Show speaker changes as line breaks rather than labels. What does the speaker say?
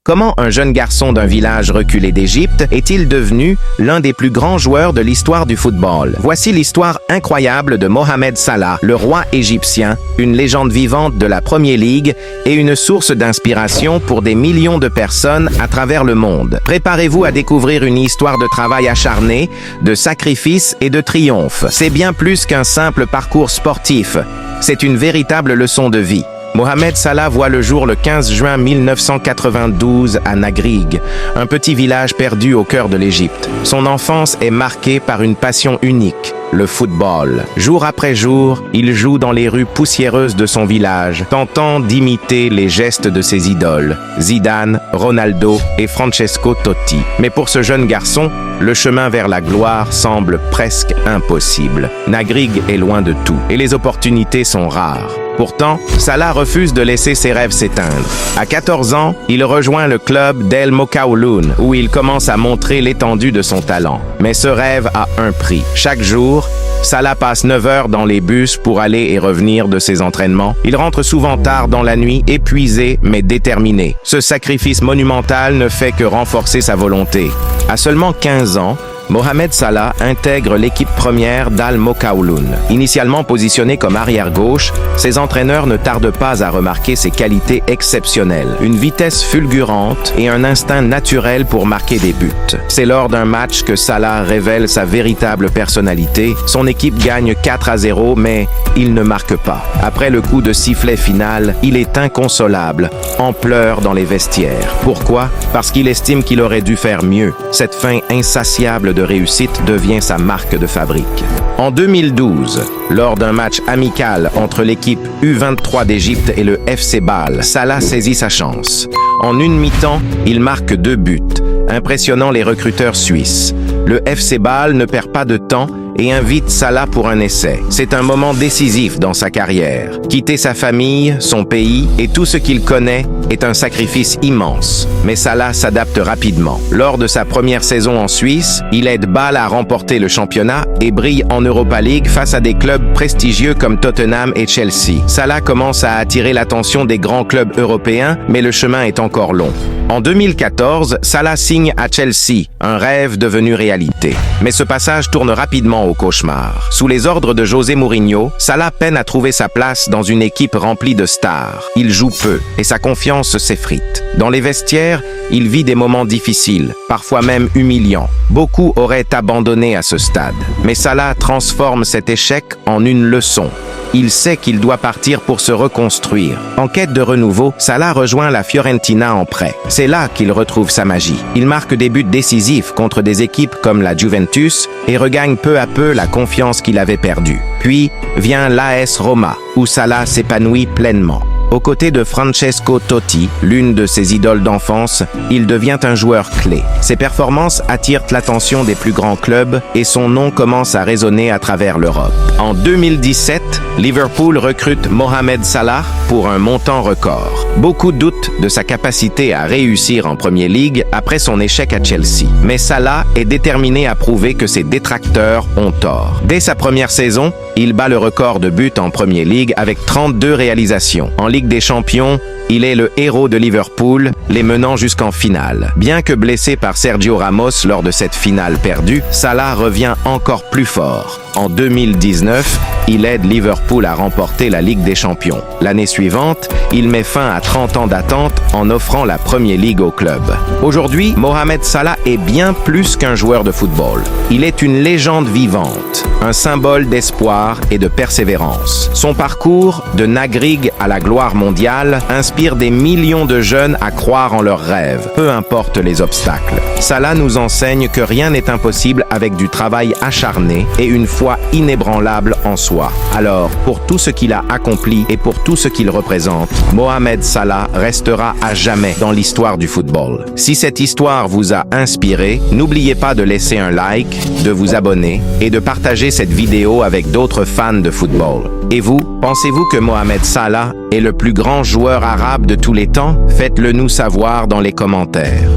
Comment un jeune garçon d'un village reculé d'Égypte est-il devenu l'un des plus grands joueurs de l'histoire du football? Voici l'histoire incroyable de Mohamed Salah, le roi égyptien, une légende vivante de la Premier League et une source d'inspiration pour des millions de personnes à travers le monde. Préparez-vous à découvrir une histoire de travail acharné, de sacrifice et de triomphe. C'est bien plus qu'un simple parcours sportif, c'est une véritable leçon de vie. Mohamed Salah voit le jour le 15 juin 1992 à Nagrig, un petit village perdu au cœur de l'Égypte. Son enfance est marquée par une passion unique, le football. Jour après jour, il joue dans les rues poussiéreuses de son village, tentant d'imiter les gestes de ses idoles, Zidane, Ronaldo et Francesco Totti. Mais pour ce jeune garçon, le chemin vers la gloire semble presque impossible. Nagrig est loin de tout et les opportunités sont rares. Pourtant, Salah refuse de laisser ses rêves s'éteindre. À 14 ans, il rejoint le club d'El Mokawloun, où il commence à montrer l'étendue de son talent. Mais ce rêve a un prix. Chaque jour, Salah passe 9 heures dans les bus pour aller et revenir de ses entraînements. Il rentre souvent tard dans la nuit, épuisé mais déterminé. Ce sacrifice monumental ne fait que renforcer sa volonté. À seulement 15 ans, Mohamed Salah intègre l'équipe première d'Al Mokawloun. Initialement positionné comme arrière-gauche, ses entraîneurs ne tardent pas à remarquer ses qualités exceptionnelles, une vitesse fulgurante et un instinct naturel pour marquer des buts. C'est lors d'un match que Salah révèle sa véritable personnalité. Son équipe gagne 4-0, mais il ne marque pas. Après le coup de sifflet final, il est inconsolable, en pleurs dans les vestiaires. Pourquoi? Parce qu'il estime qu'il aurait dû faire mieux. Cette faim insatiable de réussite devient sa marque de fabrique. En 2012, lors d'un match amical entre l'équipe U23 d'Égypte et le FC Bâle, Salah saisit sa chance. En une mi-temps, il marque 2 buts, impressionnant les recruteurs suisses. Le FC Bâle ne perd pas de temps et invite Salah pour un essai. C'est un moment décisif dans sa carrière. Quitter sa famille, son pays et tout ce qu'il connaît est un sacrifice immense. Mais Salah s'adapte rapidement. Lors de sa première saison en Suisse, il aide Bâle à remporter le championnat et brille en Europa League face à des clubs prestigieux comme Tottenham et Chelsea. Salah commence à attirer l'attention des grands clubs européens, mais le chemin est encore long. En 2014, Salah signe à Chelsea, un rêve devenu réalité. Mais ce passage tourne rapidement au cauchemar. Sous les ordres de José Mourinho, Salah peine à trouver sa place dans une équipe remplie de stars. Il joue peu et sa confiance s'effrite. Dans les vestiaires, il vit des moments difficiles, parfois même humiliants. Beaucoup auraient abandonné à ce stade. Mais Salah transforme cet échec en une leçon. Il sait qu'il doit partir pour se reconstruire. En quête de renouveau, Salah rejoint la Fiorentina en prêt. C'est là qu'il retrouve sa magie. Il marque des buts décisifs contre des équipes comme la Juventus et regagne peu à peu la confiance qu'il avait perdue. Puis vient l'AS Roma, où Salah s'épanouit pleinement. Aux côtés de Francesco Totti, l'une de ses idoles d'enfance, il devient un joueur clé. Ses performances attirent l'attention des plus grands clubs et son nom commence à résonner à travers l'Europe. En 2017, Liverpool recrute Mohamed Salah pour un montant record. Beaucoup doutent de sa capacité à réussir en Premier League après son échec à Chelsea. Mais Salah est déterminé à prouver que ses détracteurs ont tort. Dès sa première saison, il bat le record de buts en Premier League avec 32 réalisations. En Ligue des Champions, il est le héros de Liverpool, les menant jusqu'en finale. Bien que blessé par Sergio Ramos lors de cette finale perdue, Salah revient encore plus fort. En 2019, il aide Liverpool à remporter la Ligue des Champions. L'année suivante, il met fin à 30 ans d'attente en offrant la Premier League au club. Aujourd'hui, Mohamed Salah est bien plus qu'un joueur de football. Il est une légende vivante, un symbole d'espoir et de persévérance. Son parcours, de Nagrig à la gloire mondiale, inspire des millions de jeunes à croire en leurs rêves, peu importe les obstacles. Salah nous enseigne que rien n'est impossible avec du travail acharné et une foi inébranlable en soi. Alors, pour tout ce qu'il a accompli et pour tout ce qu'il représente, Mohamed Salah restera à jamais dans l'histoire du football. Si cette histoire vous a inspiré, n'oubliez pas de laisser un like, de vous abonner et de partager cette vidéo avec d'autres fans de football. Et vous, pensez-vous que Mohamed Salah est le plus grand joueur arabe de tous les temps? Faites-le nous savoir dans les commentaires.